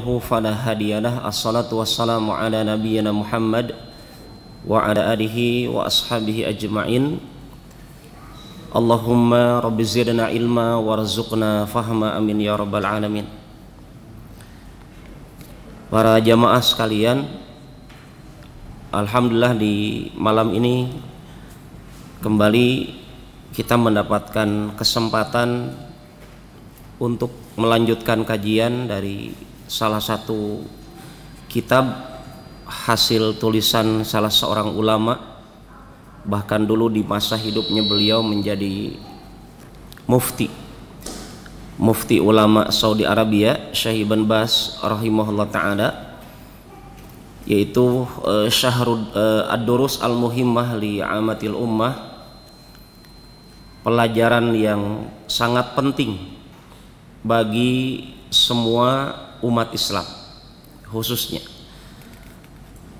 فلا هادي له. الصلاة والسلام على نبينا محمد وعلى آله وأصحابه أجمعين. اللهم رب زدنا علما warzuqna fahma amin ya rabbal alamin. Para jamaah sekalian, alhamdulillah di malam ini kembali kita mendapatkan kesempatan untuk melanjutkan kajian dari salah satu kitab hasil tulisan salah seorang ulama. Bahkan dulu di masa hidupnya beliau menjadi mufti ulama Saudi Arabia, Syekh Ibn Baz rahimahullah ta'ala, yaitu Syahrul Ad-Durus Al-Muhimmah li Amatil Ummah, pelajaran yang sangat penting bagi semua umat Islam khususnya.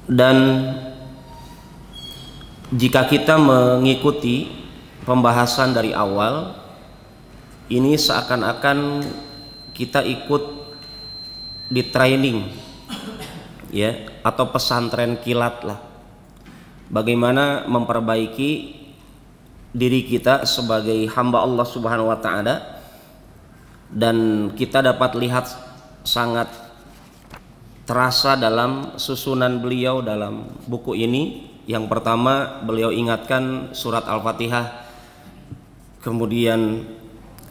Dan jika kita mengikuti pembahasan dari awal, ini seakan-akan kita ikut di training ya, atau pesantren kilat lah, bagaimana memperbaiki diri kita sebagai hamba Allah Subhanahu wa ta'ala. Dan kita dapat lihat sangat terasa dalam susunan beliau dalam buku ini. Yang pertama, beliau ingatkan surat Al-Fatihah, kemudian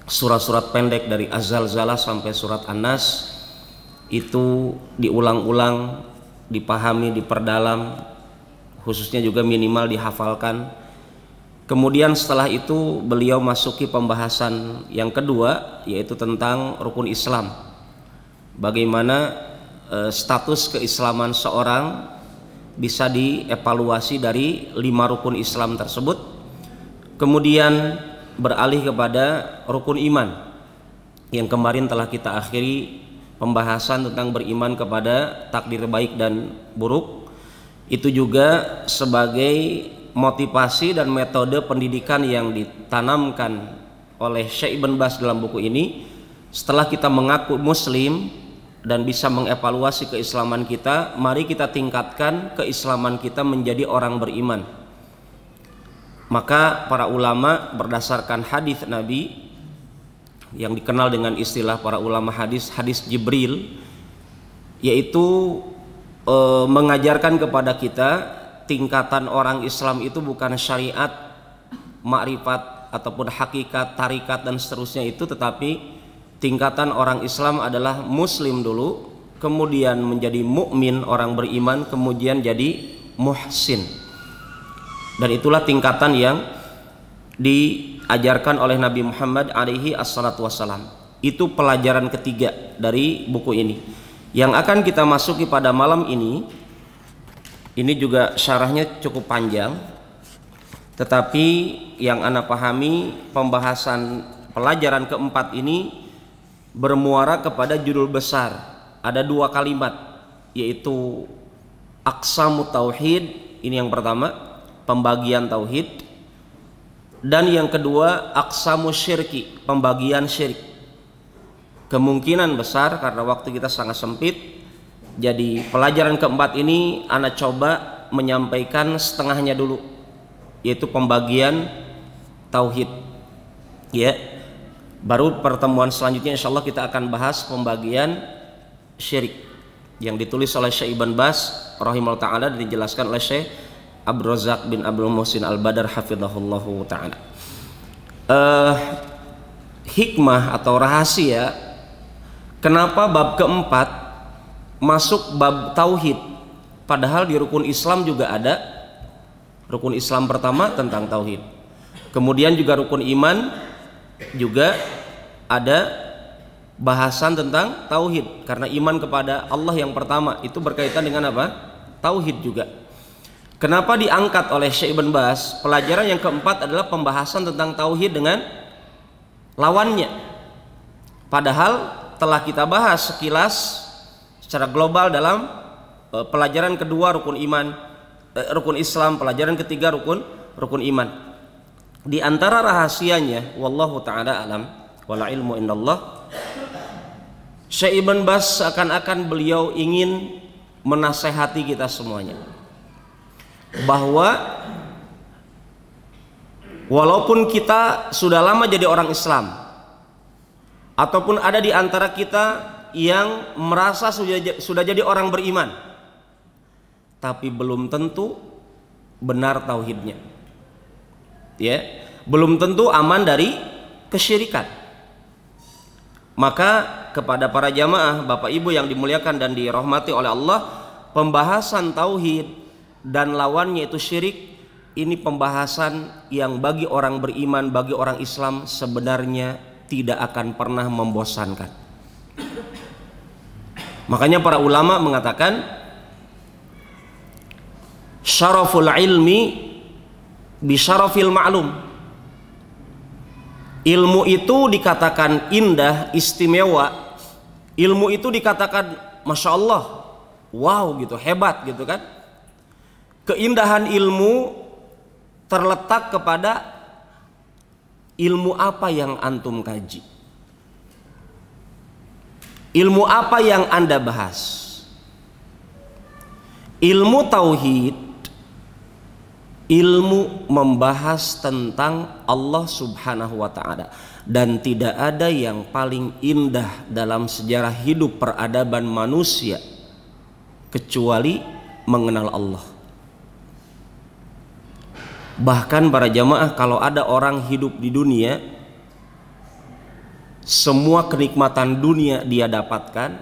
surat-surat pendek dari Az-Zalzalah sampai surat An-Nas, itu diulang-ulang, dipahami, diperdalam, khususnya juga minimal dihafalkan. Kemudian setelah itu beliau masuki pembahasan yang kedua, yaitu tentang rukun Islam. Bagaimana status keislaman seorang bisa dievaluasi dari 5 rukun Islam tersebut. Kemudian beralih kepada rukun iman, yang kemarin telah kita akhiri pembahasan tentang beriman kepada takdir baik dan buruk. Itu juga sebagai motivasi dan metode pendidikan yang ditanamkan oleh Syekh Ibn Baz dalam buku ini. Setelah kita mengaku muslim dan bisa mengevaluasi keislaman kita, mari kita tingkatkan keislaman kita menjadi orang beriman. Maka para ulama berdasarkan hadis Nabi yang dikenal dengan istilah para ulama hadis Jibril, yaitu mengajarkan kepada kita tingkatan orang Islam itu bukan syariat, makrifat ataupun hakikat, tarikat dan seterusnya itu, tetapi tingkatan orang Islam adalah muslim dulu, kemudian menjadi mukmin, orang beriman, kemudian jadi muhsin. Dan itulah tingkatan yang diajarkan oleh Nabi Muhammad alaihi assalatu wassalam. Itu pelajaran ketiga dari buku ini yang akan kita masuki pada malam ini. Ini juga syarahnya cukup panjang, tetapi yang ana pahami pembahasan pelajaran keempat ini bermuara kepada judul besar. Ada 2 kalimat, yaitu aqsamut tauhid, ini yang pertama, pembagian tauhid, dan yang kedua aqsamus syirki, pembagian syirik. Kemungkinan besar karena waktu kita sangat sempit, jadi pelajaran keempat ini ana coba menyampaikan setengahnya dulu, yaitu pembagian tauhid ya. Baru pertemuan selanjutnya insyaallah kita akan bahas pembagian syirik yang ditulis oleh Syekh Ibn Baz rahimahullah ta'ala dan dijelaskan oleh Syekh Abdul Razak bin Abdul Muhsin Al-Badar hafizahullahu ta'ala. Hikmah atau rahasia kenapa bab keempat masuk bab tauhid, padahal di rukun Islam juga ada. Rukun Islam pertama tentang tauhid, kemudian juga rukun iman juga ada bahasan tentang tauhid, karena iman kepada Allah yang pertama itu berkaitan dengan apa? Tauhid juga. Kenapa diangkat oleh Syekh Ibn Baz? Pelajaran yang keempat adalah pembahasan tentang tauhid dengan lawannya, padahal telah kita bahas sekilas secara global dalam pelajaran kedua rukun iman, rukun Islam, pelajaran ketiga rukun iman. Di antara rahasianya, wallahu ta'ala alam, wala ilmu indallah, Syekh Ibn Baz seakan-akan beliau ingin menasehati kita semuanya bahwa walaupun kita sudah lama jadi orang Islam, ataupun ada di antara kita yang merasa sudah jadi orang beriman, tapi belum tentu benar tauhidnya, ya, belum tentu aman dari kesyirikan. Maka kepada para jamaah, Bapak Ibu yang dimuliakan dan dirahmati oleh Allah, pembahasan tauhid dan lawannya itu syirik, ini pembahasan yang bagi orang beriman, bagi orang Islam sebenarnya tidak akan pernah membosankan. Makanya para ulama mengatakan syaraful ilmi bi syarafil ma'lum. Ilmu itu dikatakan indah, istimewa. Ilmu itu dikatakan Masya Allah, wow gitu, hebat gitu kan. Keindahan ilmu terletak kepada ilmu apa yang antum kaji, ilmu apa yang Anda bahas. Ilmu tauhid, ilmu membahas tentang Allah Subhanahu wa ta'ala, dan tidak ada yang paling indah dalam sejarah hidup peradaban manusia kecuali mengenal Allah. Bahkan para jamaah, kalau ada orang hidup di dunia, semua kenikmatan dunia dia dapatkan,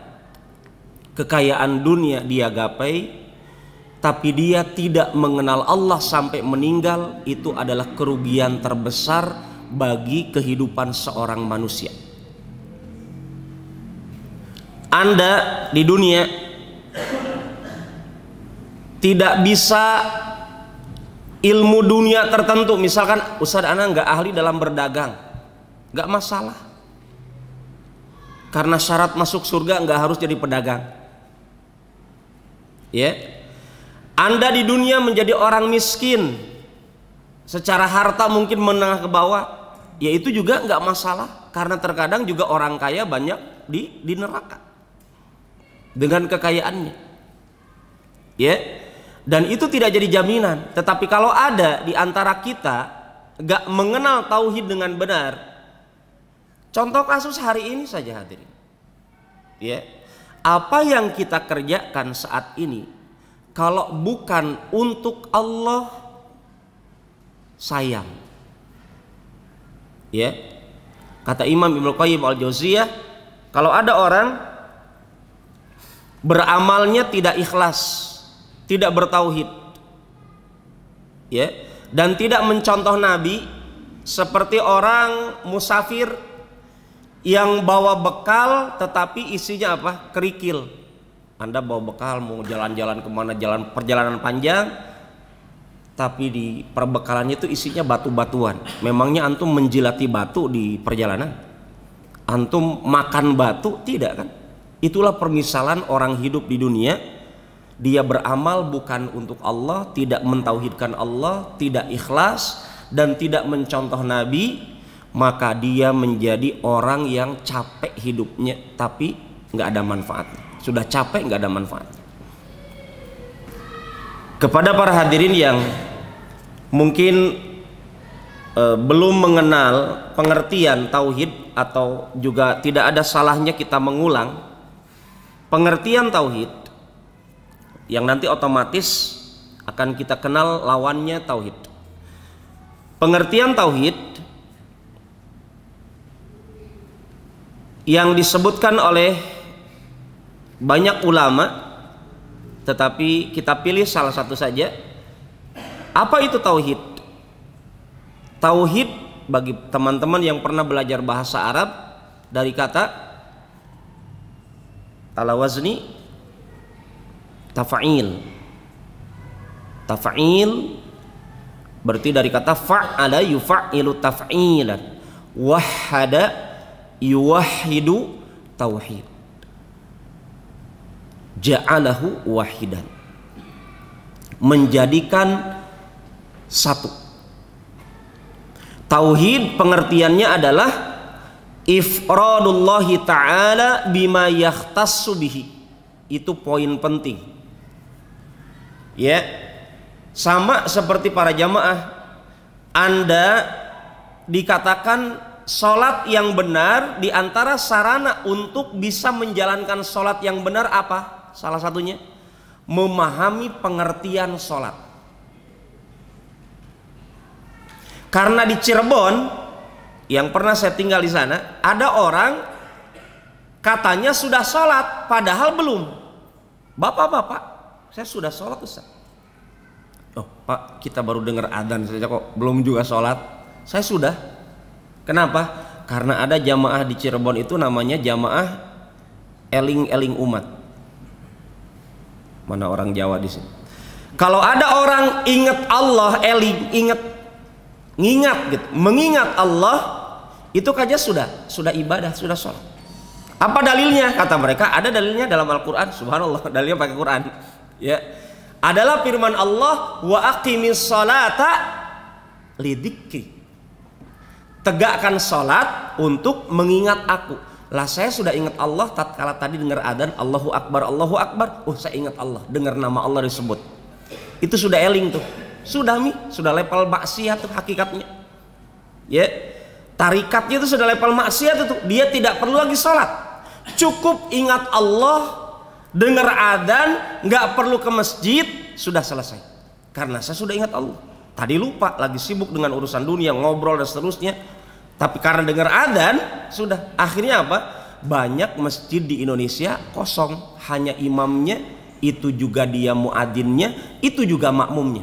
kekayaan dunia dia gapai, tapi dia tidak mengenal Allah sampai meninggal, itu adalah kerugian terbesar bagi kehidupan seorang manusia. Anda di dunia tidak bisa ilmu dunia tertentu, misalkan Ustaz ana nggak ahli dalam berdagang, nggak masalah, karena syarat masuk surga nggak harus jadi pedagang, ya. Anda di dunia menjadi orang miskin, secara harta mungkin menengah ke bawah, ya itu juga nggak masalah, karena terkadang juga orang kaya banyak di neraka dengan kekayaannya, ya. Dan itu tidak jadi jaminan. Tetapi kalau ada di antara kita nggak mengenal tauhid dengan benar, contoh kasus hari ini saja hadirin, ya, apa yang kita kerjakan saat ini kalau bukan untuk Allah, sayang, ya. Kata Imam Ibnu Qayyim al-Jauziyah, kalau ada orang beramalnya tidak ikhlas, tidak bertauhid, ya, dan tidak mencontoh Nabi, seperti orang musafir yang bawa bekal tetapi isinya apa? Kerikil. Anda bawa bekal mau jalan-jalan kemana, perjalanan panjang, tapi di perbekalannya itu isinya batu-batuan. Memangnya antum menjilati batu di perjalanan? Antum makan batu? Tidak kan? Itulah permisalan orang hidup di dunia. Dia beramal bukan untuk Allah, tidak mentauhidkan Allah, tidak ikhlas, dan tidak mencontoh Nabi, maka dia menjadi orang yang capek hidupnya tapi nggak ada manfaatnya. Sudah capek nggak ada manfaat. Kepada para hadirin yang mungkin belum mengenal pengertian tauhid, atau juga tidak ada salahnya kita mengulang pengertian tauhid, yang nanti otomatis akan kita kenal lawannya tauhid. Pengertian tauhid yang disebutkan oleh banyak ulama, tetapi kita pilih salah satu saja. Apa itu tauhid? Tauhid bagi teman-teman yang pernah belajar bahasa Arab, dari kata ala wazni tafa'il. Tafa'il berarti dari kata fa'ala yufa'ilu taf'ilan, wahada yuwahidu tauhid, ja'alahu wahidan, menjadikan satu. Tauhid pengertiannya adalah ifradullahi ta'ala bima yahtassu bihi. Itu poin penting. Ya. Sama seperti para jamaah, Anda dikatakan sholat yang benar, di antara sarana untuk bisa menjalankan sholat yang benar apa? Salah satunya memahami pengertian sholat. Karena di Cirebon yang pernah saya tinggal di sana, ada orang katanya sudah sholat padahal belum. Bapak-bapak, saya sudah sholat Ustaz. Oh Pak, kita baru dengar adzan saja kok, belum juga sholat. Saya sudah. Kenapa? Karena ada jamaah di Cirebon itu namanya jamaah eling-eling umat. Mana orang Jawa di sini? Kalau ada orang ingat Allah, eling, ngingat gitu, mengingat Allah, itu saja sudah ibadah, sudah sholat. Apa dalilnya? Kata mereka ada dalilnya dalam Al-Quran. Subhanallah, dalilnya pakai Quran. Ya, adalah firman Allah, wa aqimis sholata lidzikri. Tegakkan sholat untuk mengingat aku. Lah saya sudah ingat Allah tatkala tadi dengar adzan Allahu Akbar, Allahu Akbar. Oh saya ingat Allah, dengar nama Allah disebut. Itu sudah eling tuh. Sudah level maksiat tuh hakikatnya. Ya. Tarikatnya itu sudah level maksiat itu. Dia tidak perlu lagi sholat. Cukup ingat Allah, dengar adzan, nggak perlu ke masjid, sudah selesai. Karena saya sudah ingat Allah. Tadi lupa, lagi sibuk dengan urusan dunia, ngobrol dan seterusnya. Tapi karena dengar adzan, sudah. Akhirnya apa? Banyak masjid di Indonesia kosong, hanya imamnya, itu juga dia muadzinnya, itu juga makmumnya.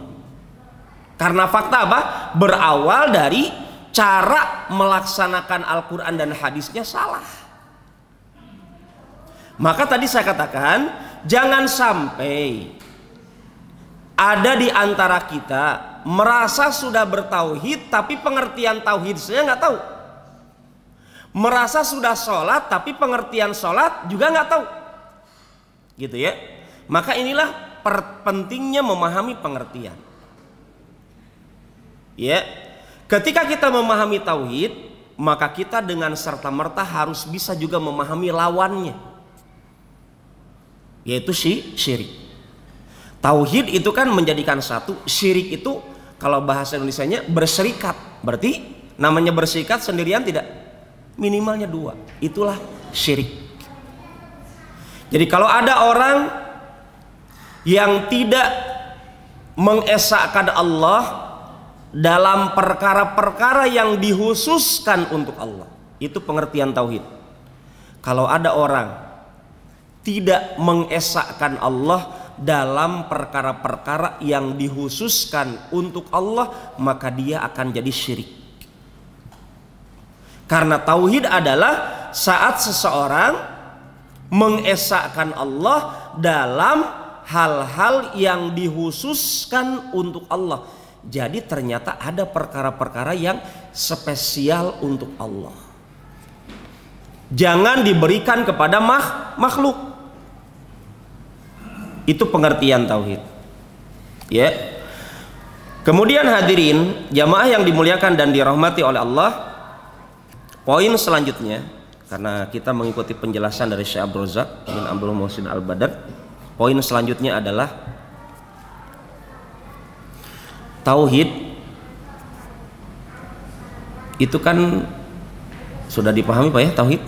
Karena fakta apa? Berawal dari cara melaksanakan Al-Quran dan hadisnya salah. Maka tadi saya katakan, jangan sampai ada di antara kita merasa sudah bertauhid tapi pengertian tauhid saya nggak tahu. Merasa sudah sholat tapi pengertian sholat juga nggak tahu. Gitu ya. Maka inilah pentingnya memahami pengertian. Ya. Ketika kita memahami tauhid, maka kita dengan serta-merta harus bisa juga memahami lawannya, yaitu syirik. Tauhid itu kan menjadikan satu, syirik itu kalau bahasa Indonesianya berserikat. Berarti namanya berserikat sendirian tidak, minimalnya dua. Itulah syirik. Jadi kalau ada orang yang tidak mengesahkan Allah dalam perkara-perkara yang dihususkan untuk Allah, itu pengertian tauhid. Kalau ada orang tidak mengesahkan Allah dalam perkara-perkara yang dihususkan untuk Allah, maka dia akan jadi syirik. Karena tauhid adalah saat seseorang mengesahkan Allah dalam hal-hal yang dihususkan untuk Allah. Jadi ternyata ada perkara-perkara yang spesial untuk Allah, jangan diberikan kepada makhluk. Itu pengertian tauhid. Ya. Kemudian hadirin jamaah yang dimuliakan dan dirahmati oleh Allah, poin selanjutnya, karena kita mengikuti penjelasan dari Syekh Abdul Razak bin Abdul Muhsin Al-Badr, poin selanjutnya adalah tauhid itu kan sudah dipahami Pak ya, tauhid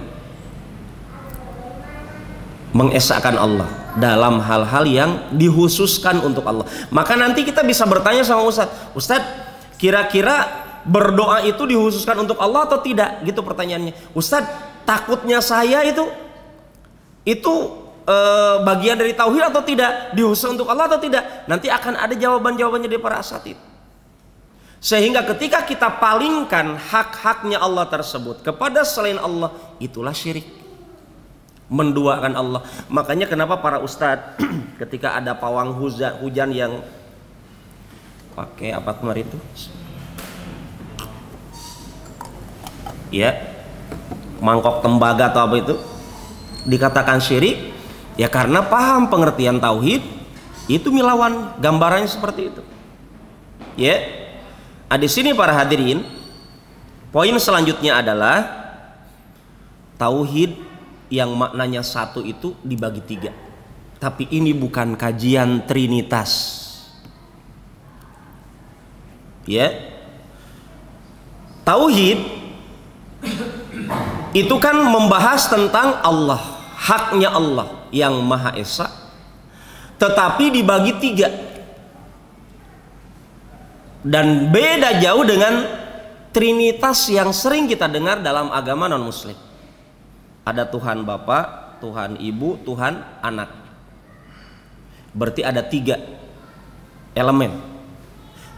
mengesahkan Allah dalam hal-hal yang dihususkan untuk Allah. Maka nanti kita bisa bertanya sama Ustadz, kira-kira berdoa itu dihususkan untuk Allah atau tidak? Gitu pertanyaannya. Ustadz, takutnya saya itu bagian dari tauhid atau tidak? Dihususkan untuk Allah atau tidak? Nanti akan ada jawaban-jawabannya dari para asatid. Sehingga ketika kita palingkan hak-haknya Allah tersebut kepada selain Allah, itulah syirik, menduakan Allah. Makanya kenapa para ustadz ketika ada pawang hujan yang pakai apa kemarin itu, ya, mangkok tembaga atau apa itu, dikatakan syirik, ya karena paham pengertian tauhid itu melawan, gambarannya seperti itu. Ya, di sini para hadirin, poin selanjutnya adalah Tauhid yang maknanya satu itu dibagi tiga. Tapi ini bukan kajian Trinitas. Ya. Tauhid itu kan membahas tentang Allah, haknya Allah yang Maha Esa, tetapi dibagi tiga. Dan beda jauh dengan Trinitas yang sering kita dengar dalam agama non-muslim. Ada Tuhan Bapa, Tuhan Ibu, Tuhan Anak. Berarti ada tiga elemen.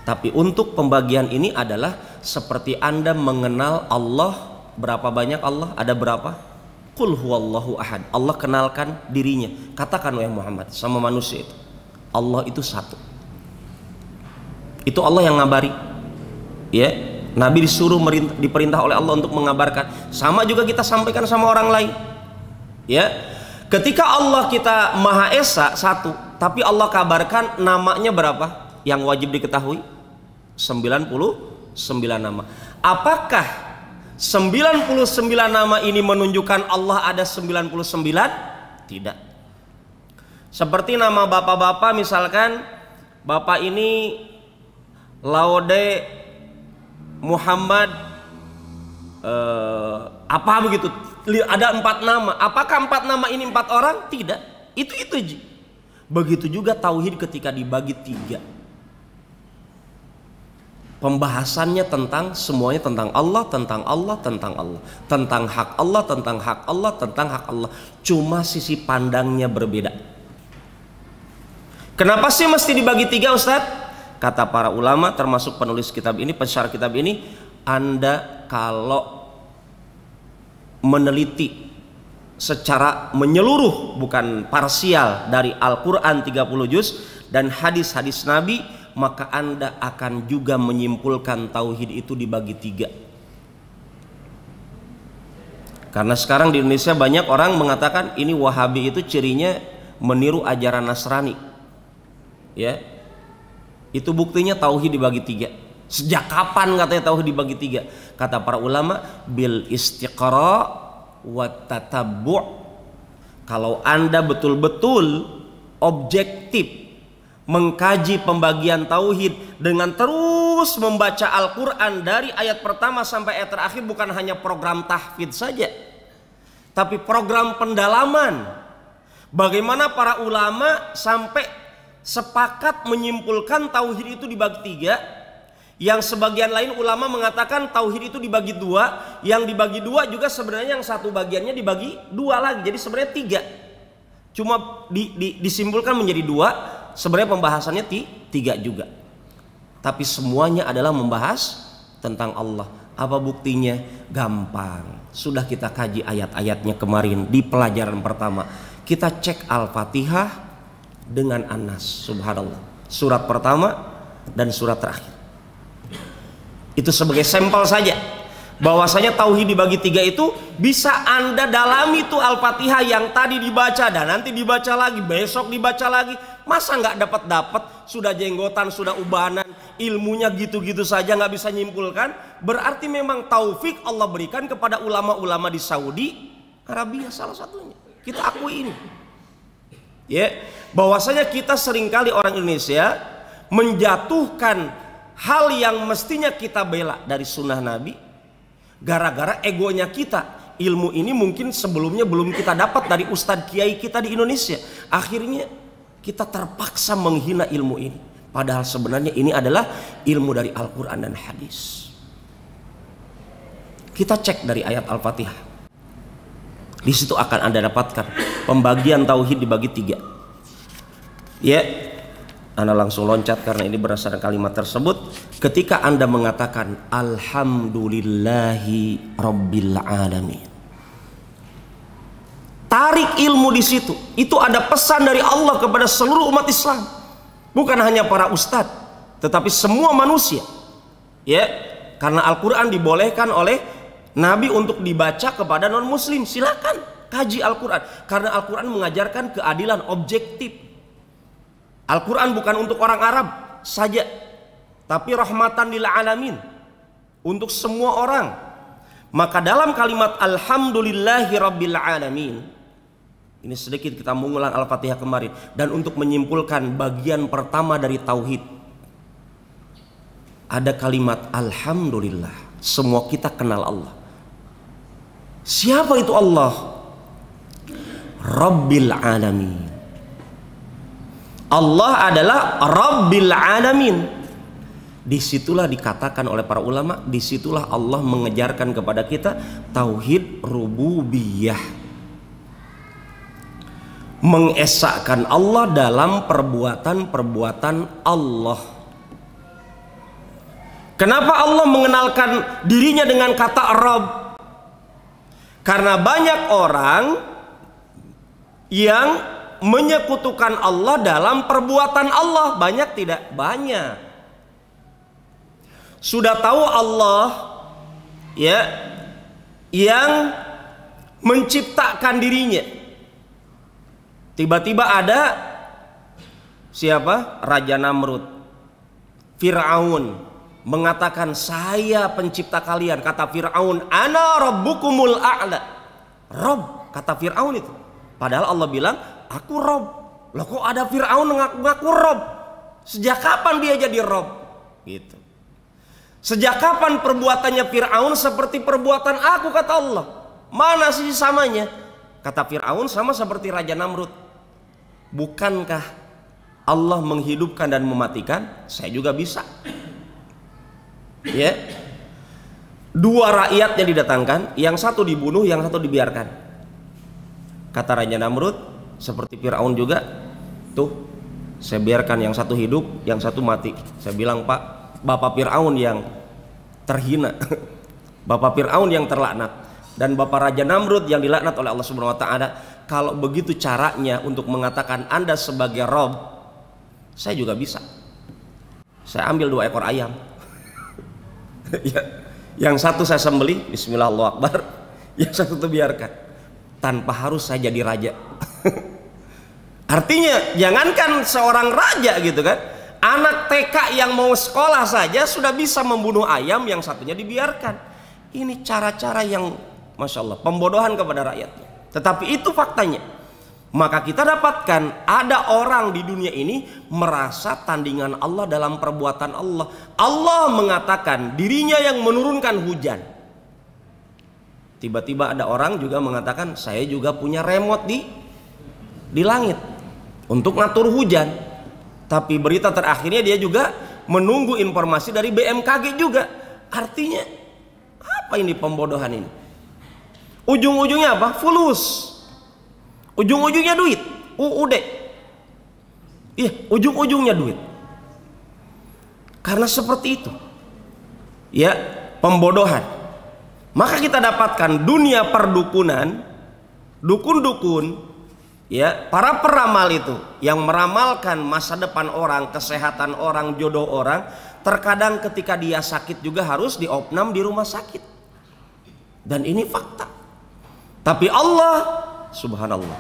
Tapi untuk pembagian ini adalah seperti Anda mengenal Allah. Berapa banyak Allah? Ada berapa? Qul huwallahu ahad. Allah kenalkan dirinya. Katakan wahai Muhammad sama manusia itu, Allah itu satu. Itu Allah yang ngabari. Ya, Nabi disuruh diperintah oleh Allah untuk mengabarkan. Sama juga kita sampaikan sama orang lain. Ya, ketika Allah kita Maha Esa satu, tapi Allah kabarkan namanya berapa? Yang wajib diketahui 99 nama. Apakah 99 nama ini menunjukkan Allah ada 99? Tidak. Seperti nama bapak-bapak, misalkan bapak ini Laude Muhammad apa begitu, ada 4 nama. Apakah 4 nama ini 4 orang? Tidak. Itu ji. Begitu juga tauhid ketika dibagi 3. Pembahasannya tentang semuanya tentang Allah, tentang Allah, tentang Allah, tentang hak Allah, tentang hak Allah, tentang hak Allah. Cuma sisi pandangnya berbeda. Kenapa sih mesti dibagi 3, Ustadz? Kata para ulama termasuk penulis kitab ini, pensyarah kitab ini, Anda kalau meneliti secara menyeluruh, bukan parsial, dari Al-Quran 30 juz dan hadis-hadis Nabi, maka Anda akan juga menyimpulkan tauhid itu dibagi 3. Karena sekarang di Indonesia banyak orang mengatakan ini Wahabi itu cirinya meniru ajaran Nasrani. Ya, itu buktinya tauhid dibagi 3. Sejak kapan katanya tauhid dibagi 3? Kata para ulama, bil istiqra wa tatabbu'. Kalau Anda betul-betul objektif mengkaji pembagian tauhid dengan terus membaca Al-Quran dari ayat pertama sampai ayat terakhir, bukan hanya program tahfidz saja, tapi program pendalaman. Bagaimana para ulama sampai sepakat menyimpulkan tauhid itu dibagi 3. Yang sebagian lain ulama mengatakan tauhid itu dibagi 2. Yang dibagi 2 juga sebenarnya yang satu bagiannya dibagi 2 lagi. Jadi sebenarnya 3. Cuma disimpulkan menjadi 2. Sebenarnya pembahasannya 3 juga. Tapi semuanya adalah membahas tentang Allah. Apa buktinya? Gampang. Sudah kita kaji ayat-ayatnya kemarin di pelajaran pertama. Kita cek Al-Fatihah dengan An-Nas, subhanallah, surat pertama dan surat terakhir. Itu sebagai sampel saja bahwasanya tauhid dibagi 3 itu bisa Anda dalami tuh Al-Fatihah yang tadi dibaca dan nanti dibaca lagi, besok dibaca lagi. Masa nggak dapat, sudah jenggotan, sudah ubanan, ilmunya gitu-gitu saja nggak bisa nyimpulkan? Berarti memang taufik Allah berikan kepada ulama-ulama di Saudi Arabia salah satunya. Kita akui ini. Ya, bahwasanya kita seringkali orang Indonesia menjatuhkan hal yang mestinya kita bela dari sunnah Nabi gara-gara egonya kita. Ilmu ini mungkin sebelumnya belum kita dapat dari ustadz kiai kita di Indonesia. Akhirnya kita terpaksa menghina ilmu ini. Padahal sebenarnya ini adalah ilmu dari Al-Quran dan hadis. Kita cek dari ayat Al-Fatihah. Di situ akan Anda dapatkan pembagian tauhid dibagi 3. Ya, Anda langsung loncat karena ini berdasarkan kalimat tersebut. Ketika Anda mengatakan Alhamdulillahi Rabbil Alamin, tarik ilmu di situ. Itu ada pesan dari Allah kepada seluruh umat Islam, bukan hanya para ustadz, tetapi semua manusia. Ya, karena Al-Quran dibolehkan oleh Nabi untuk dibaca kepada non-muslim. Silakan kaji Al-Quran, karena Al-Quran mengajarkan keadilan objektif. Al-Quran bukan untuk orang Arab saja, tapi rahmatan lil alamin, untuk semua orang. Maka dalam kalimat alhamdulillahi rabbil alamin, ini sedikit kita mengulang Al-Fatihah kemarin, dan untuk menyimpulkan bagian pertama dari tauhid, ada kalimat alhamdulillah. Semua kita kenal Allah. Siapa itu Allah? Rabbil alamin. Allah adalah Rabbil alamin. Disitulah dikatakan oleh para ulama, disitulah Allah mengejarkan kepada kita tauhid rububiyah, mengesahkan Allah dalam perbuatan-perbuatan Allah. Kenapa Allah mengenalkan dirinya dengan kata Rabb? Karena banyak orang yang menyekutukan Allah dalam perbuatan Allah. Banyak tidak? Banyak. Sudah tahu Allah ya yang menciptakan dirinya. Tiba-tiba ada siapa? Raja Namrud, Fir'aun mengatakan, saya pencipta kalian. Kata Fir'aun, ana rabbukumul a'la. Rob, kata Fir'aun itu. Padahal Allah bilang, aku Rob. Loh kok ada Fir'aun ngaku Rob? Sejak kapan dia jadi Rob? Gitu. Sejak kapan perbuatannya Fir'aun seperti perbuatan aku, kata Allah? Mana sih samanya? Kata Fir'aun, sama seperti Raja Namrud. Bukankah Allah menghidupkan dan mematikan? Saya juga bisa. Ya, dua rakyat yang didatangkan, yang satu dibunuh, yang satu dibiarkan. Kata Raja Namrud, seperti Fir'aun juga, tuh saya biarkan yang satu hidup, yang satu mati. Saya bilang, Pak, Bapak Fir'aun yang terhina, Bapak Fir'aun yang terlaknat, dan Bapak Raja Namrud yang dilaknat oleh Allah Subhanahu wa Ta'ala. Kalau begitu caranya untuk mengatakan Anda sebagai Rob, saya juga bisa. Saya ambil 2 ekor ayam. Yang satu saya sembelih, bismillah Allahu Akbar. Yang satu biarkan, tanpa harus saya jadi raja. Artinya jangankan seorang raja gitu kan, anak TK yang mau sekolah saja sudah bisa membunuh ayam, yang satunya dibiarkan. Ini cara-cara yang Masya Allah, pembodohan kepada rakyatnya. Tetapi itu faktanya. Maka kita dapatkan ada orang di dunia ini merasa tandingan Allah dalam perbuatan Allah. Allah mengatakan dirinya yang menurunkan hujan. Tiba-tiba ada orang juga mengatakan, saya juga punya remote di langit untuk ngatur hujan. Tapi berita terakhirnya dia juga menunggu informasi dari BMKG juga. Artinya apa ini pembodohan ini? Ujung-ujungnya apa? Fulus. Ujung-ujungnya duit. UUD. Iya, ujung-ujungnya duit. Karena seperti itu. Ya, pembodohan. Maka kita dapatkan dunia perdukunan, dukun-dukun, ya, para peramal itu yang meramalkan masa depan orang, kesehatan orang, jodoh orang, terkadang ketika dia sakit juga harus diopnam di rumah sakit. Dan ini fakta. Tapi Allah subhanallah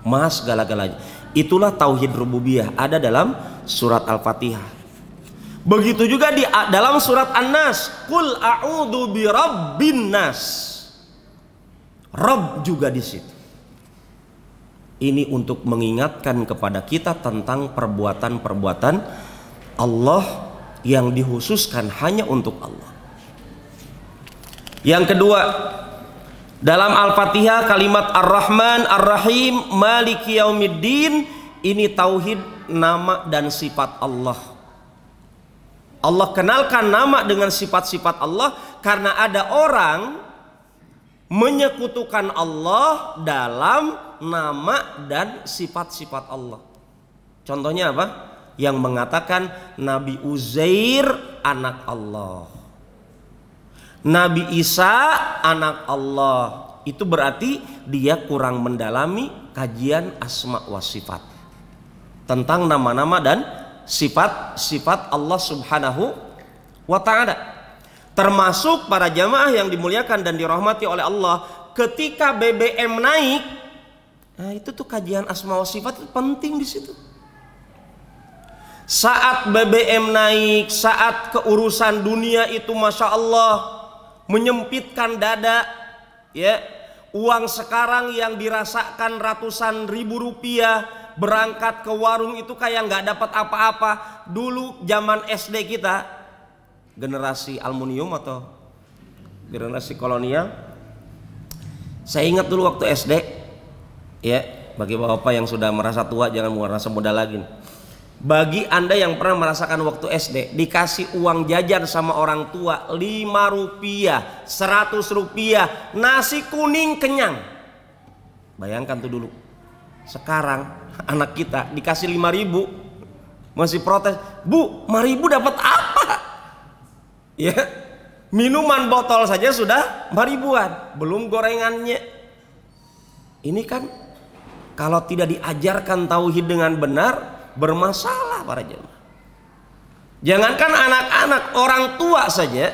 Maha segala-galanya. Itulah tauhid rububiyah, ada dalam surat Al-Fatihah. Begitu juga di dalam surat An-Nas, qul a'udzu birabbin nas. Rabb juga di situ. Ini untuk mengingatkan kepada kita tentang perbuatan-perbuatan Allah yang dikhususkan hanya untuk Allah. Yang kedua, dalam Al-Fatihah kalimat Ar-Rahman, Ar-Rahim, Maliki Yaumiddin, ini tauhid nama dan sifat Allah. Allah kenalkan nama dengan sifat-sifat Allah karena ada orang menyekutukan Allah dalam nama dan sifat-sifat Allah. Contohnya apa? Yang mengatakan Nabi Uzair anak Allah, Nabi Isa anak Allah. Itu berarti dia kurang mendalami kajian asma wa sifat tentang nama-nama dan sifat-sifat Allah subhanahu wa ta'ala. Termasuk para jamaah yang dimuliakan dan dirahmati oleh Allah, ketika BBM naik, nah itu tuh kajian asma wa sifat itu penting di situ. Saat BBM naik, saat keurusan dunia itu Masya Allah menyempitkan dada, ya. Uang sekarang yang dirasakan ratusan ribu rupiah, berangkat ke warung itu kayak nggak dapat apa-apa. Dulu zaman SD kita, generasi aluminium atau generasi kolonial, saya ingat dulu waktu SD, ya, bagi bapak yang sudah merasa tua jangan merasa muda lagi. Bagi anda yang pernah merasakan waktu SD, dikasih uang jajan sama orang tua 5 rupiah, 100 rupiah, nasi kuning kenyang. Bayangkan tuh dulu. Sekarang anak kita dikasih 5.000 masih protes, "Bu, 5.000 dapat apa?" Ya, minuman botol saja sudah 5.000-an, belum gorengannya. Ini kan kalau tidak diajarkan tauhid dengan benar, bermasalah para jemaah. Jangankan anak-anak, orang tua saja,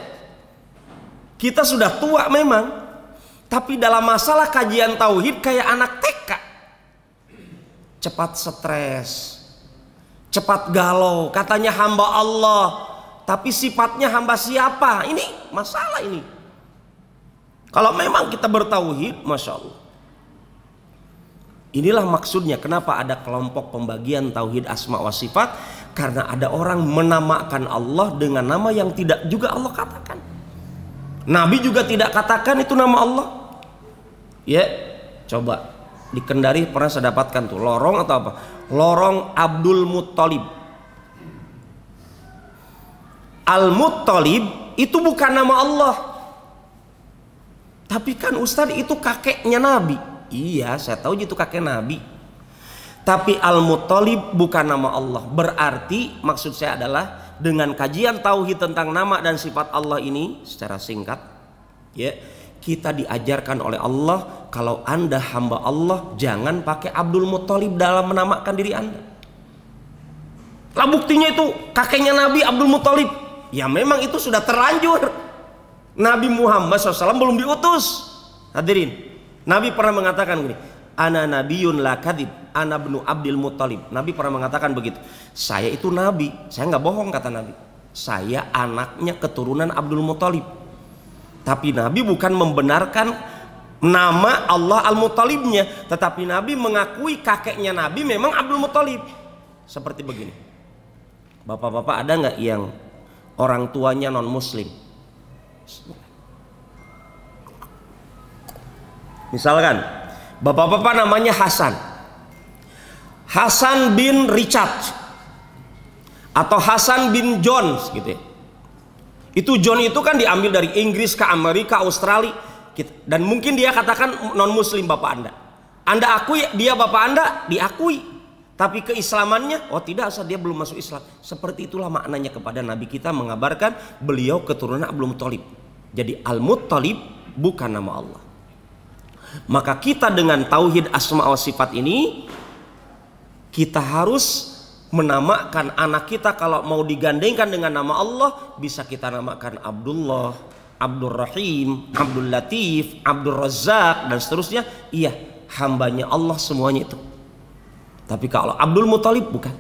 kita sudah tua memang, tapi dalam masalah kajian tauhid kayak anak TK. Cepat stres, cepat galau, katanya hamba Allah, tapi sifatnya hamba siapa? Ini masalah ini. Kalau memang kita bertauhid, masya Allah. Inilah maksudnya kenapa ada kelompok pembagian tauhid asma wa sifat, karena ada orang menamakan Allah dengan nama yang tidak juga Allah katakan. Nabi juga tidak katakan itu nama Allah. Ya, coba di Kendari pernah saya dapatkan tuh lorong atau apa? Lorong Abdul Muttalib. Al-Muttalib itu bukan nama Allah. Tapi kan Ustadz itu kakeknya Nabi. Iya, saya tahu itu kakek Nabi. Tapi Al-Muttalib bukan nama Allah. Berarti maksud saya adalah dengan kajian tauhid tentang nama dan sifat Allah ini secara singkat, ya, kita diajarkan oleh Allah, kalau Anda hamba Allah, jangan pakai Abdul Muttalib dalam menamakan diri Anda. Lah buktinya itu kakeknya Nabi Abdul Muttalib. Ya memang itu sudah terlanjur. Nabi Muhammad SAW belum diutus. Hadirin, Nabi pernah mengatakan gini, "Ana nabiyun la kadhib, ana ibnu Abdul Muttalib." Nabi pernah mengatakan begitu. Saya itu nabi, saya nggak bohong, kata Nabi. Saya anaknya keturunan Abdul Muttalib. Tapi Nabi bukan membenarkan nama Allah Al-Muttalibnya, tetapi Nabi mengakui kakeknya Nabi memang Abdul Muttalib. Seperti begini, bapak-bapak ada nggak yang orang tuanya non Muslim? Misalkan bapak-bapak namanya Hasan, Hasan bin Richard atau Hasan bin John gitu ya. Itu John itu kan diambil dari Inggris ke Amerika, Australia, dan mungkin dia katakan non Muslim bapak Anda. Anda akui dia bapak Anda, diakui. Tapi keislamannya, oh tidak, dia belum masuk Islam. Seperti itulah maknanya kepada Nabi kita mengabarkan beliau keturunan Abdul Muttalib. Jadi Al-Muttalib bukan nama Allah. Maka kita dengan tauhid asma wa sifat ini, kita harus menamakan anak kita kalau mau digandengkan dengan nama Allah, bisa kita namakan Abdullah, Abdul Rahim, Abdul Latif, Abdul Razak dan seterusnya. Iya, hambanya Allah semuanya itu. Tapi kalau Abdul Muttalib bukan.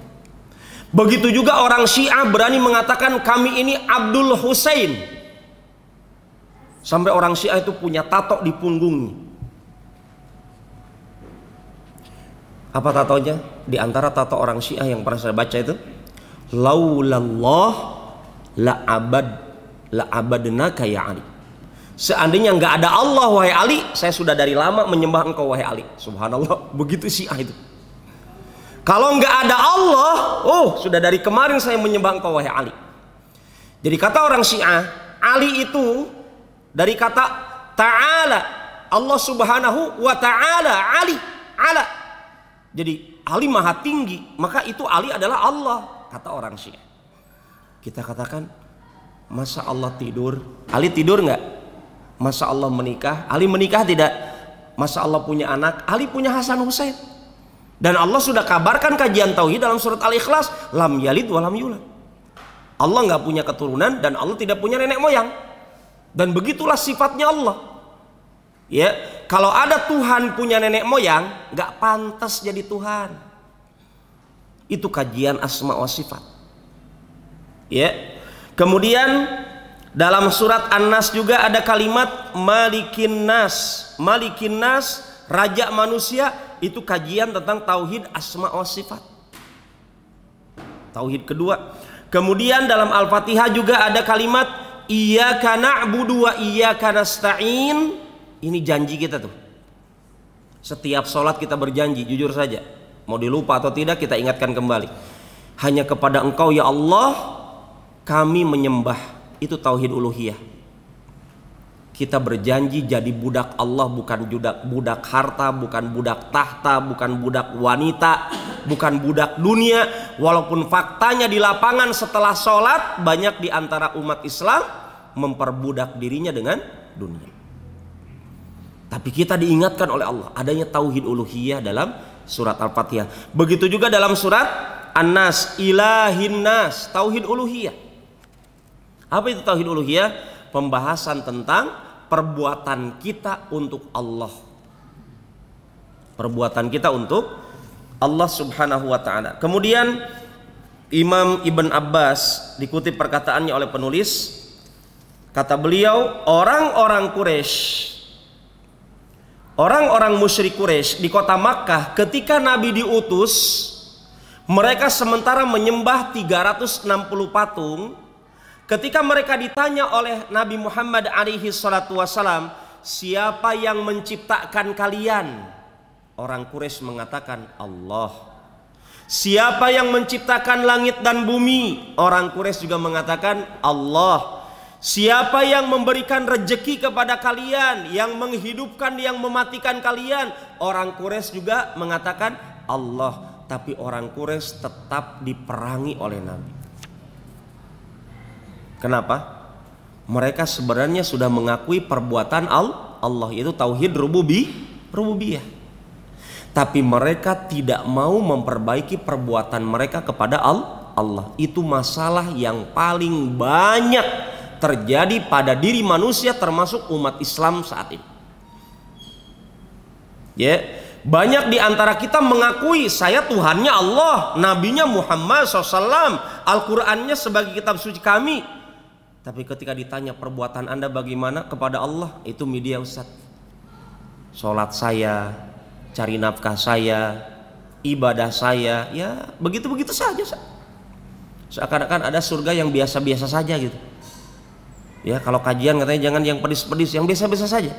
Begitu juga orang Syiah berani mengatakan kami ini Abdul Husain. Sampai orang Syiah itu punya tato di punggungnya. Apa tatonya? Di antara tato orang Syiah yang pernah saya baca itu, laulallah la abadnaka ya Ali. Seandainya nggak ada Allah wahai Ali, saya sudah dari lama menyembah engkau wahai Ali. Subhanallah, begitu Syiah itu. Kalau nggak ada Allah, oh sudah dari kemarin saya menyembah engkau wahai Ali. Jadi kata orang Syiah, Ali itu dari kata ta'ala, Allah subhanahu wa ta'ala, Ali, ala. Jadi Ali maha tinggi, maka itu Ali adalah Allah, kata orang Syiah. Kita katakan, masa Allah tidur? Ali tidur nggak? Masa Allah menikah? Ali menikah tidak? Masa Allah punya anak? Ali punya Hasan Husain. Dan Allah sudah kabarkan kajian tauhid dalam surat Al-Ikhlas, lam yalid wa lam yulad. Allah nggak punya keturunan dan Allah tidak punya nenek moyang. Dan begitulah sifatnya Allah. Ya, kalau ada Tuhan punya nenek moyang, nggak pantas jadi Tuhan. Itu kajian asma wa sifat. Ya, kemudian Dalam surat An-Nas juga ada kalimat Malikin Nas. Malikin Nas, raja manusia, itu kajian tentang tauhid asma wa sifat. Tauhid kedua. Kemudian dalam Al-Fatihah juga ada kalimat Iyyaka na'budu wa iyyaka nasta'in. Ini janji kita tuh. Setiap sholat kita berjanji, jujur saja. Mau dilupa atau tidak kita ingatkan kembali. Hanya kepada Engkau ya Allah kami menyembah. Itu tauhid uluhiyah. Kita berjanji jadi budak Allah, bukan budak harta, bukan budak tahta, bukan budak wanita, bukan budak dunia. Walaupun faktanya di lapangan setelah sholat banyak di antara umat Islam memperbudak dirinya dengan dunia. Tapi kita diingatkan oleh Allah adanya tauhid uluhiyah dalam surat Al-Fatihah. Begitu juga dalam surat An-Nas, ilahin nas, tauhid uluhiyah. Apa itu tauhid uluhiyah? Pembahasan tentang perbuatan kita untuk Allah. Perbuatan kita untuk Allah Subhanahu wa taala. Kemudian Imam Ibn Abbas dikutip perkataannya oleh penulis, kata beliau, orang-orang musyrik Quraisy di kota Makkah ketika Nabi diutus, mereka sementara menyembah 360 patung. Ketika mereka ditanya oleh Nabi Muhammad alaihi salatu wasalam, siapa yang menciptakan kalian? Orang Quraisy mengatakan Allah. Siapa yang menciptakan langit dan bumi? Orang Quraisy juga mengatakan Allah. Siapa yang memberikan rejeki kepada kalian, yang menghidupkan, yang mematikan kalian? Orang Quraisy juga mengatakan Allah. Tapi orang Quraisy tetap diperangi oleh Nabi. Kenapa? Mereka sebenarnya sudah mengakui perbuatan Allah, yaitu tauhid rububiyah. Tapi mereka tidak mau memperbaiki perbuatan mereka kepada Allah. Itu masalah yang paling banyak terjadi pada diri manusia termasuk umat Islam saat ini. Ya, banyak di antara kita mengakui saya Tuhannya Allah, nabinya Muhammad SAW, Al-Qur'annya sebagai kitab suci kami. Tapi ketika ditanya perbuatan Anda bagaimana kepada Allah, itu media Ustaz. Sholat saya, cari nafkah saya, ibadah saya, ya begitu-begitu saja. Seakan-akan ada surga yang biasa-biasa saja gitu. Ya kalau kajian katanya jangan yang pedis-pedis, yang biasa-biasa saja.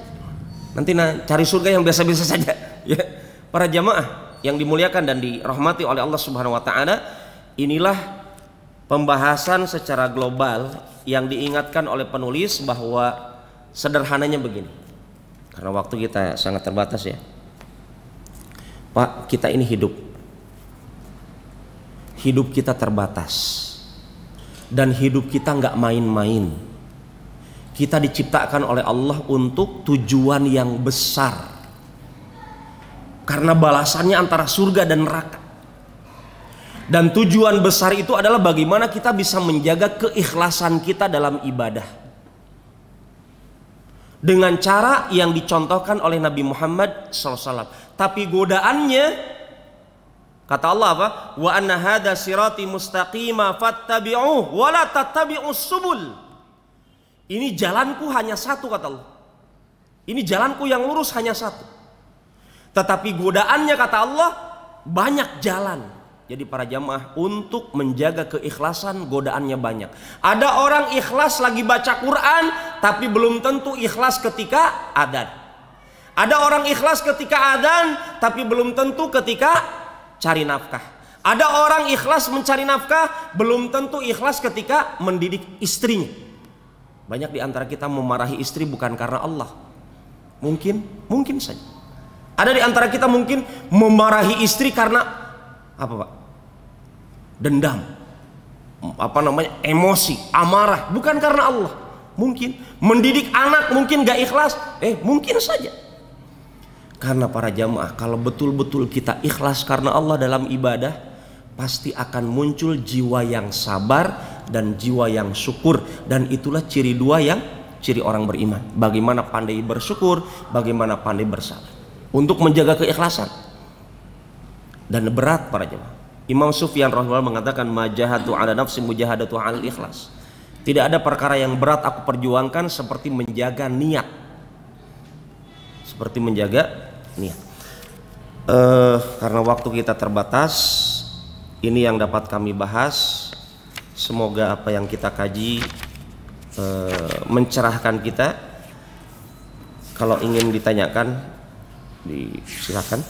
Nanti cari surga yang biasa-biasa saja. Ya, para jamaah yang dimuliakan dan dirahmati oleh Allah Subhanahu wa taala, inilah pembahasan secara global yang diingatkan oleh penulis bahwa sederhananya begini. Karena waktu kita sangat terbatas ya. Pak, kita ini hidup kita terbatas. Dan hidup kita nggak main-main. Kita diciptakan oleh Allah untuk tujuan yang besar. Karena balasannya antara surga dan neraka. Dan tujuan besar itu adalah bagaimana kita bisa menjaga keikhlasan kita dalam ibadah. Dengan cara yang dicontohkan oleh Nabi Muhammad SAW. Tapi godaannya, kata Allah apa? Wa anna hadza sirati mustaqima fattabi'uh wa la tattabi'us subul. Ini jalanku hanya satu, kata Allah. Ini jalanku yang lurus hanya satu. Tetapi godaannya, kata Allah, banyak jalan. Jadi para jamaah, untuk menjaga keikhlasan godaannya banyak. Ada orang ikhlas lagi baca Quran tapi belum tentu ikhlas ketika adzan. Ada orang ikhlas ketika adzan tapi belum tentu ketika cari nafkah. Ada orang ikhlas mencari nafkah belum tentu ikhlas ketika mendidik istrinya. Banyak di antara kita memarahi istri bukan karena Allah. Mungkin saja. Ada di antara kita mungkin memarahi istri karena apa Pak? Dendam, emosi, amarah, bukan karena Allah. Mungkin mendidik anak mungkin gak ikhlas, mungkin saja. Karena para jamaah, kalau betul-betul kita ikhlas karena Allah dalam ibadah, pasti akan muncul jiwa yang sabar dan jiwa yang syukur. Dan itulah ciri orang beriman. Bagaimana pandai bersyukur, bagaimana pandai bersabar untuk menjaga keikhlasan. Dan berat para jemaah. Imam Sufyan rahimahullah mengatakan majahatu ala nafsi mujahadatu ala ikhlas. Tidak ada perkara yang berat aku perjuangkan seperti menjaga niat. Seperti menjaga niat. Karena waktu kita terbatas, ini yang dapat kami bahas. Semoga apa yang kita kaji mencerahkan kita. Kalau ingin ditanyakan, silakan.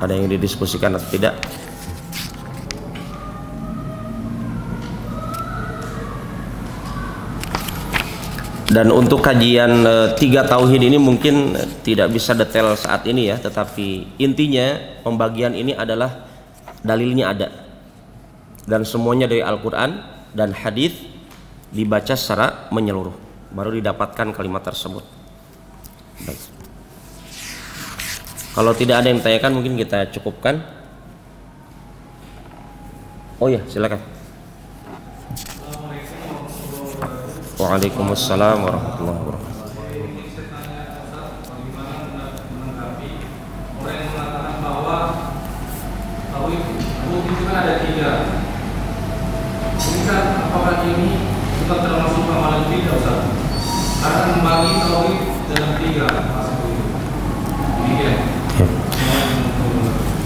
Ada yang didiskusikan atau tidak? Dan untuk kajian 3 tauhid ini mungkin tidak bisa detail saat ini ya, tetapi intinya pembagian ini adalah dalilnya ada, dan semuanya dari Al-Quran dan hadis dibaca secara menyeluruh, baru didapatkan kalimat tersebut. Baik. Kalau tidak ada yang ditanyakan mungkin kita cukupkan. Oh ya, silakan. Waalaikumsalam warahmatullahi wabarakatuh. Ini saya tanya Ustaz, bagaimana menanggapi orang yang mengatakan bahwa tauhid itu kan ada 3. Ini kan apakah ini tetap termasuk amalan bidah Ustaz? Karena membagi tauhid dalam 3 masuk itu. Demikian.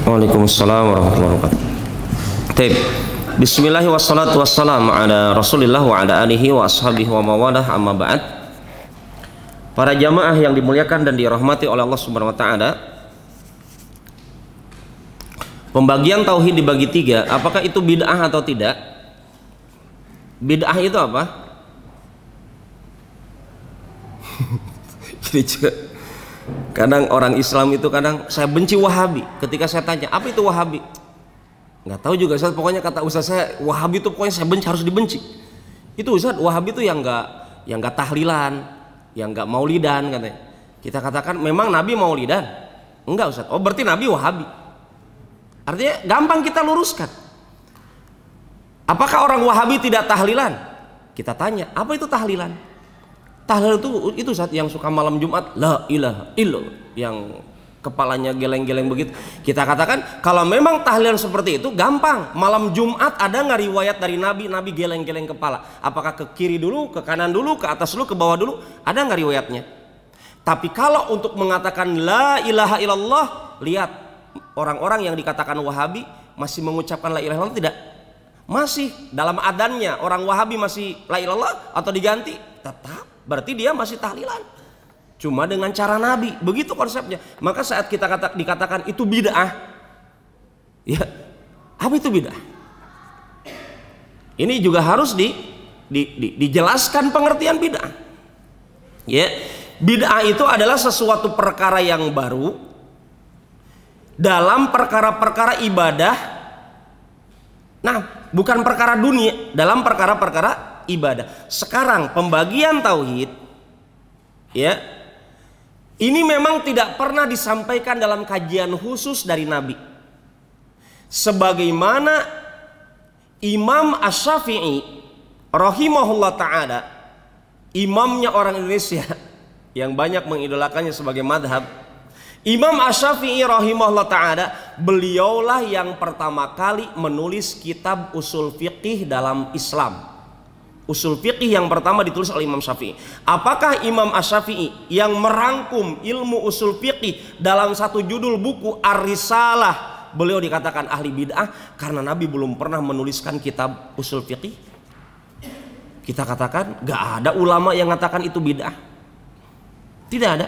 Waalaikumsalam warahmatullahi wabarakatuh. Baik. Bismillahirrahmanirrahim, wassalatu wassalamu ala Rasulillah wa ala alihi wa ashabihi wa mawalah, amma ba'd. Para jamaah yang dimuliakan dan dirahmati oleh Allah Subhanahu wa taala, pembagian tauhid dibagi 3, apakah itu bid'ah atau tidak? Bid'ah itu apa? Jadi juga kadang orang Islam itu kadang saya benci Wahabi. Ketika saya tanya, apa itu Wahabi? Nggak tahu juga Ustaz, pokoknya kata Ustaz saya Wahabi itu pokoknya saya benci, harus dibenci. Itu Ustaz, Wahabi itu yang nggak tahlilan, yang nggak maulidan katanya. Kita katakan memang Nabi maulidan? Enggak Ustaz. Oh berarti Nabi Wahabi. Artinya gampang kita luruskan. Apakah orang Wahabi tidak tahlilan? Kita tanya, apa itu tahlilan? Tahlil itu Ustaz yang suka malam Jumat la ilaha illallah, yang kepalanya geleng-geleng begitu. Kita katakan kalau memang tahlilan seperti itu gampang. Malam Jumat ada nggak riwayat dari Nabi geleng-geleng kepala? Apakah ke kiri dulu, ke kanan dulu, ke atas dulu, ke bawah dulu? Ada nggak riwayatnya? Tapi kalau untuk mengatakan la ilaha illallah, lihat orang-orang yang dikatakan Wahabi masih mengucapkan la ilaha illallah tidak? Masih dalam adannya orang Wahabi masih la ilaha illallah atau diganti? Tetap, berarti dia masih tahlilan. Cuma dengan cara Nabi, begitu konsepnya. Maka saat kita dikatakan itu bid'ah, ya apa itu bid'ah? Ini juga harus dijelaskan pengertian bid'ah. Ya, bid'ah itu adalah sesuatu perkara yang baru dalam perkara-perkara ibadah. Nah, bukan perkara dunia, dalam perkara-perkara ibadah. Sekarang pembagian tauhid, ya. Ini memang tidak pernah disampaikan dalam kajian khusus dari Nabi. Sebagaimana Imam Asy-Syafi'i rahimahullah ta'ala, imamnya orang Indonesia yang banyak mengidolakannya sebagai madhab, Imam Asy-Syafi'i rahimahullah ta'ala, beliaulah yang pertama kali menulis kitab usul fiqih dalam Islam. Usul fiqih yang pertama ditulis oleh Imam Syafi'i. Apakah Imam Asy-Syafi'i yang merangkum ilmu usul fiqih dalam satu judul buku Ar-Risalah, beliau dikatakan ahli bid'ah karena Nabi belum pernah menuliskan kitab usul fiqih? Kita katakan gak ada ulama yang mengatakan itu bid'ah. Tidak ada.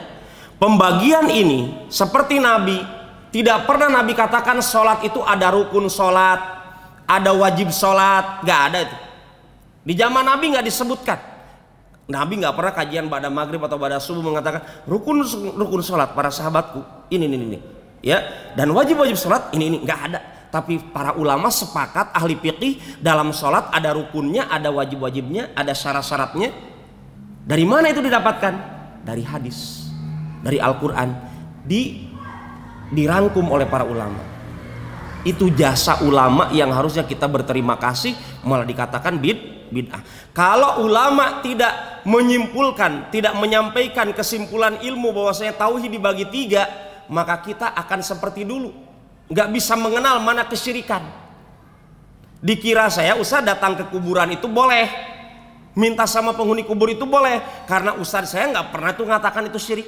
Pembagian ini seperti Nabi, tidak pernah Nabi katakan sholat itu ada rukun sholat, ada wajib sholat, gak ada itu. Di zaman Nabi nggak disebutkan. Nabi nggak pernah kajian pada maghrib atau pada subuh mengatakan rukun sholat para sahabatku ini, ya, dan wajib sholat ini nggak ada. Tapi para ulama sepakat ahli fiqih dalam sholat ada rukunnya, ada wajibnya, ada syarat-syaratnya. Dari mana itu didapatkan? Dari hadis, dari Al-Quran, dirangkum oleh para ulama. Itu jasa ulama yang harusnya kita berterima kasih, malah dikatakan bid'ah. Kalau ulama tidak menyimpulkan, tidak menyampaikan kesimpulan ilmu bahwasanya tauhid dibagi 3, maka kita akan seperti dulu, nggak bisa mengenal mana kesyirikan. Dikira saya Ustaz datang ke kuburan itu boleh, minta sama penghuni kubur itu boleh, karena Ustaz saya nggak pernah tuh ngatakan itu syirik.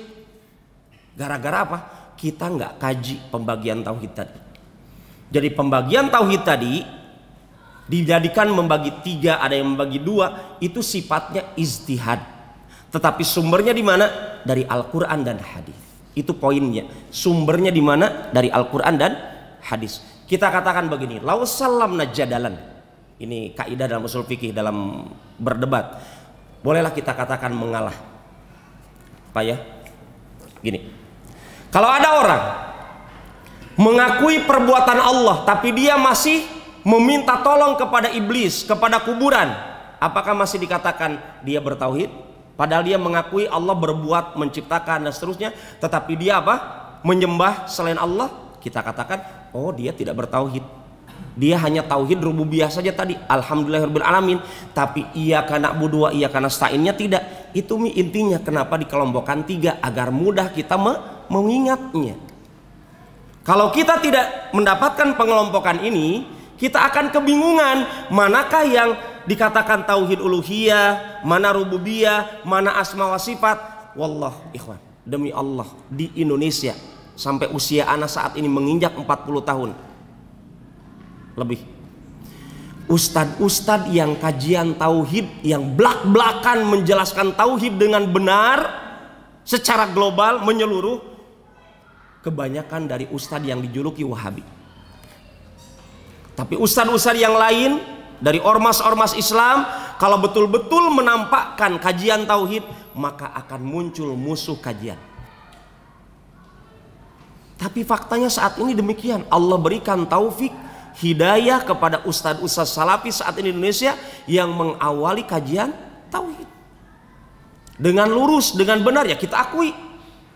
Gara-gara apa? Kita nggak kaji pembagian tauhid tadi. Jadi pembagian tauhid tadi dijadikan membagi 3, ada yang membagi 2, itu sifatnya ijtihad. Tetapi sumbernya di mana? Dari Al-Quran dan hadis. Itu poinnya. Sumbernya di mana? Dari Al-Quran dan hadis. Kita katakan begini, lau salamna jadalan. Ini kaidah dalam usul fikih dalam berdebat. Bolehlah kita katakan mengalah. Pak ya? Gini. Kalau ada orang mengakui perbuatan Allah tapi dia masih meminta tolong kepada iblis, kepada kuburan, apakah masih dikatakan dia bertauhid? Padahal dia mengakui Allah berbuat, menciptakan dan seterusnya, tetapi dia apa? Menyembah selain Allah. Kita katakan, oh dia tidak bertauhid. Dia hanya tauhid rububiyah saja tadi, alhamdulillahirabbil alamin. Tapi iyyaka na'budu wa iyyaka nasta'innya tidak. Itu intinya kenapa dikelompokkan 3, agar mudah kita mengingatnya. Kalau kita tidak mendapatkan pengelompokan ini, kita akan kebingungan manakah yang dikatakan tauhid uluhiyah, mana rububiyah, mana asma wa sifat. Wallah ikhwan, demi Allah, di Indonesia sampai usia anak saat ini menginjak 40 tahun lebih, ustadz-ustadz yang kajian tauhid, yang blak-blakan menjelaskan tauhid dengan benar secara global menyeluruh, kebanyakan dari ustadz yang dijuluki Wahabi. Tapi ustadz-ustadz yang lain dari ormas-ormas Islam, kalau betul-betul menampakkan kajian tauhid, maka akan muncul musuh kajian. Tapi faktanya saat ini demikian. Allah berikan taufik, hidayah kepada ustadz-ustadz salafi saat ini di Indonesia yang mengawali kajian tauhid dengan lurus, dengan benar. Ya kita akui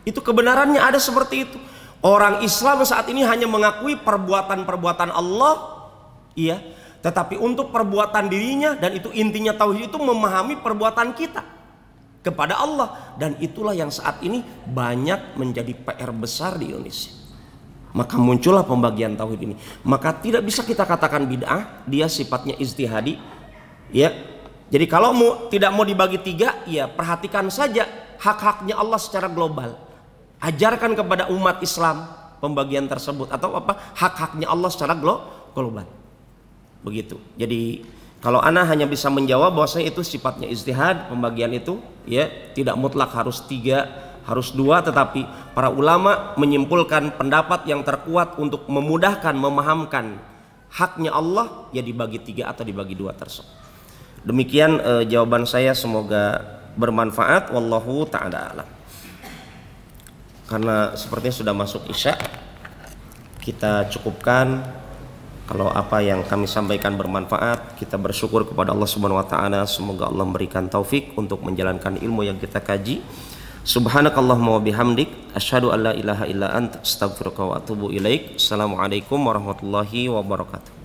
itu kebenarannya ada seperti itu. Orang Islam saat ini hanya mengakui perbuatan-perbuatan Allah, iya, tetapi untuk perbuatan dirinya, dan itu intinya tauhid itu memahami perbuatan kita kepada Allah, dan itulah yang saat ini banyak menjadi PR besar di Indonesia. Maka muncullah pembagian tauhid ini. Maka tidak bisa kita katakan bid'ah, dia sifatnya ijtihadi, ya. Jadi kalau tidak mau dibagi 3, ya perhatikan saja hak-haknya Allah secara global. Ajarkan kepada umat Islam pembagian tersebut, atau apa hak-haknya Allah secara global. Begitu. Jadi kalau ana hanya bisa menjawab bahwasanya itu sifatnya ijtihad, pembagian itu ya tidak mutlak harus 3, harus 2, tetapi para ulama menyimpulkan pendapat yang terkuat untuk memudahkan memahamkan haknya Allah ya dibagi 3 atau dibagi 2 tersebut. Demikian jawaban saya, semoga bermanfaat. Wallahu ta'ala alam. Karena sepertinya sudah masuk Isya, kita cukupkan. Kalau apa yang kami sampaikan bermanfaat, kita bersyukur kepada Allah Subhanahu wa taala. Semoga Allah memberikan taufik untuk menjalankan ilmu yang kita kaji. Subhanakallahumma wa bihamdik, asyhadu an la ilaha illa anta, astaghfiruka wa atubu ilaik. Assalamualaikum warahmatullahi wabarakatuh.